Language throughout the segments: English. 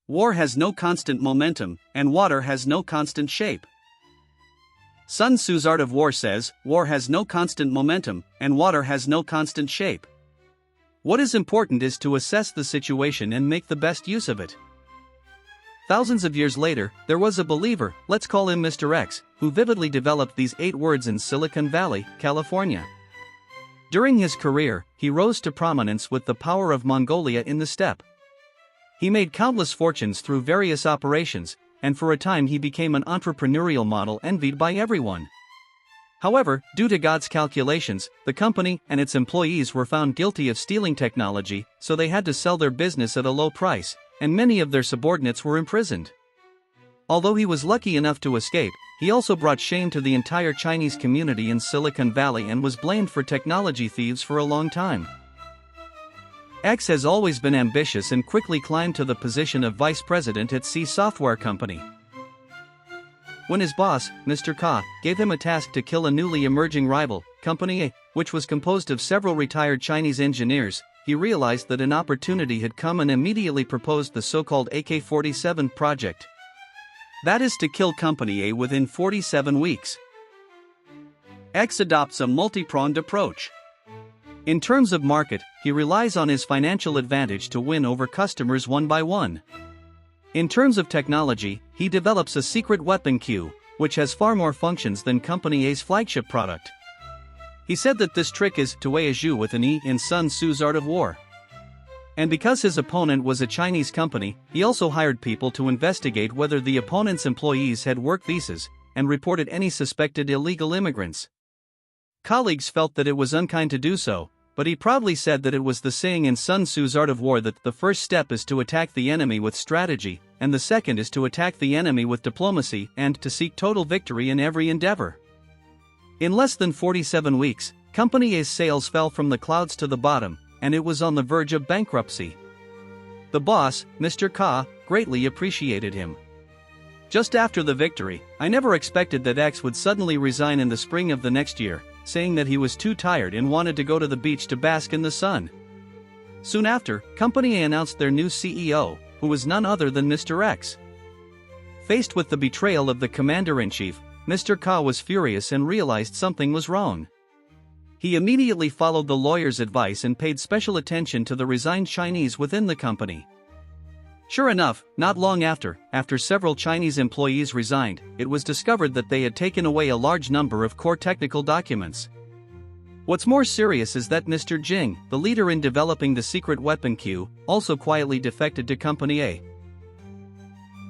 War has no constant momentum, and water has no constant shape. Sun Tzu's Art of War says, war has no constant momentum, and water has no constant shape. What is important is to assess the situation and make the best use of it. Thousands of years later, there was a believer, let's call him Mr. X, who vividly developed these 8 words in Silicon Valley, California. During his career, he rose to prominence with the power of Mongolia in the steppe. He made countless fortunes through various operations, and for a time he became an entrepreneurial model envied by everyone. However, due to God's calculations, the company and its employees were found guilty of stealing technology, so they had to sell their business at a low price, and many of their subordinates were imprisoned. Although he was lucky enough to escape, he also brought shame to the entire Chinese community in Silicon Valley and was blamed for technology thieves for a long time. X has always been ambitious and quickly climbed to the position of vice president at C Software Company. When his boss, Mr. Ka, gave him a task to kill a newly emerging rival, Company A, which was composed of several retired Chinese engineers, he realized that an opportunity had come and immediately proposed the so-called AK-47 project. That is to kill Company A within 47 weeks. X adopts a multi-pronged approach. In terms of market, he relies on his financial advantage to win over customers one by one. In terms of technology, he develops a secret weapon queue, which has far more functions than Company A's flagship product. He said that this trick is to weigh a Zhu with an E in Sun Tzu's Art of War. And because his opponent was a Chinese company, he also hired people to investigate whether the opponent's employees had work visas, and reported any suspected illegal immigrants. Colleagues felt that it was unkind to do so, but he proudly said that it was the saying in Sun Tzu's Art of War that the first step is to attack the enemy with strategy, and the second is to attack the enemy with diplomacy and to seek total victory in every endeavor. In less than 47 weeks, Company A's sales fell from the clouds to the bottom, and it was on the verge of bankruptcy. The boss, Mr. Ka, greatly appreciated him. Just after the victory, I never expected that X would suddenly resign in the spring of the next year, saying that he was too tired and wanted to go to the beach to bask in the sun. Soon after, Company A announced their new CEO, who was none other than Mr. X. Faced with the betrayal of the commander-in-chief, Mr. Ka was furious and realized something was wrong. He immediately followed the lawyer's advice and paid special attention to the resigned Chinese within the company. Sure enough, not long after several Chinese employees resigned, it was discovered that they had taken away a large number of core technical documents. What's more serious is that Mr. Jing, the leader in developing the secret weapon queue, also quietly defected to Company A.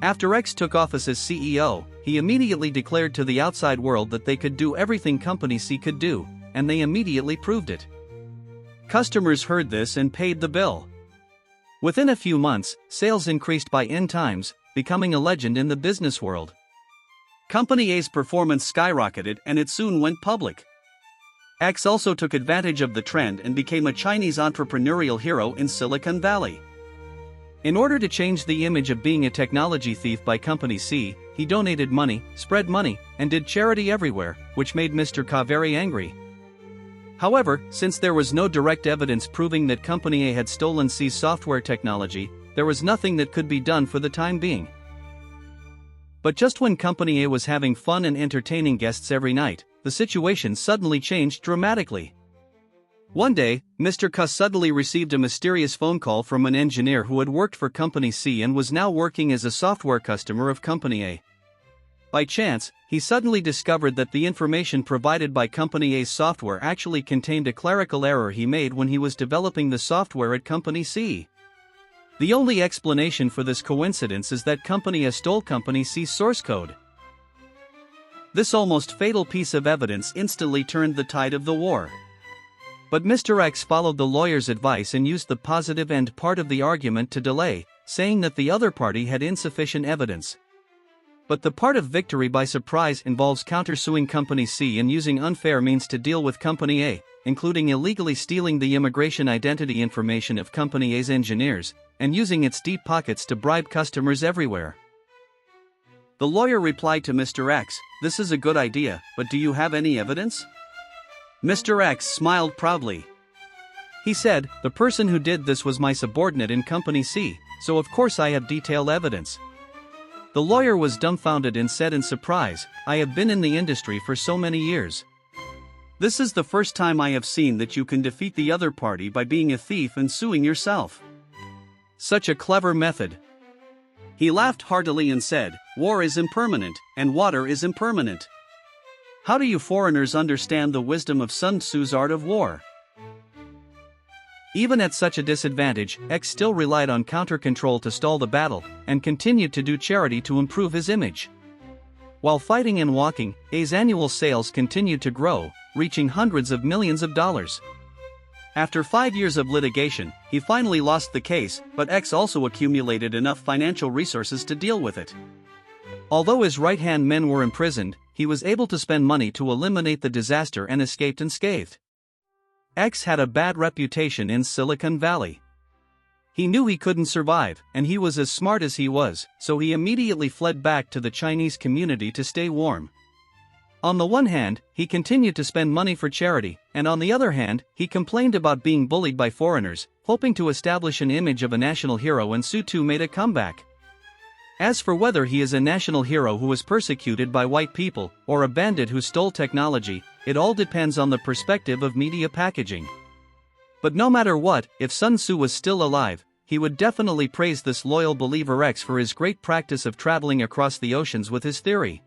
After X took office as CEO, he immediately declared to the outside world that they could do everything Company C could do, and they immediately proved it. Customers heard this and paid the bill. Within a few months, sales increased by N times, becoming a legend in the business world. Company A's performance skyrocketed and it soon went public. X also took advantage of the trend and became a Chinese entrepreneurial hero in Silicon Valley. In order to change the image of being a technology thief by Company C, he donated money, spread money, and did charity everywhere, which made Mr. Ka very angry. However, since there was no direct evidence proving that Company A had stolen C's software technology, there was nothing that could be done for the time being. But just when Company A was having fun and entertaining guests every night, the situation suddenly changed dramatically. One day, Mr. Ka suddenly received a mysterious phone call from an engineer who had worked for Company C and was now working as a software customer of Company A. By chance, he suddenly discovered that the information provided by Company A's software actually contained a clerical error he made when he was developing the software at Company C. The only explanation for this coincidence is that Company A stole Company C's source code. This almost fatal piece of evidence instantly turned the tide of the war. But Mr. X followed the lawyer's advice and used the positive end part of the argument to delay, saying that the other party had insufficient evidence. But the part of victory by surprise involves countersuing Company C and using unfair means to deal with Company A, including illegally stealing the immigration identity information of Company A's engineers, and using its deep pockets to bribe customers everywhere. The lawyer replied to Mr. X, "This is a good idea, but do you have any evidence?" Mr. X smiled proudly. He said, "The person who did this was my subordinate in Company C, so of course I have detailed evidence. The lawyer was dumbfounded and said in surprise, I have been in the industry for so many years. This is the first time I have seen that you can defeat the other party by being a thief and suing yourself. Such a clever method. He laughed heartily and said, war is impermanent, and water is impermanent. How do you foreigners understand the wisdom of Sun Tzu's art of war? Even at such a disadvantage, X still relied on counter-control to stall the battle, and continued to do charity to improve his image. While fighting and walking, A's annual sales continued to grow, reaching hundreds of millions of dollars. After 5 years of litigation, he finally lost the case, but X also accumulated enough financial resources to deal with it. Although his right-hand men were imprisoned, he was able to spend money to eliminate the disaster and escaped unscathed. X had a bad reputation in Silicon Valley. He knew he couldn't survive, and he was as smart as he was, so he immediately fled back to the Chinese community to stay warm. On the one hand, he continued to spend money for charity, and on the other hand, he complained about being bullied by foreigners, hoping to establish an image of a national hero, and Su Tu made a comeback. As for whether he is a national hero who was persecuted by white people, or a bandit who stole technology, it all depends on the perspective of media packaging. But no matter what, if Sun Tzu was still alive, he would definitely praise this loyal believer X for his great practice of traveling across the oceans with his theory.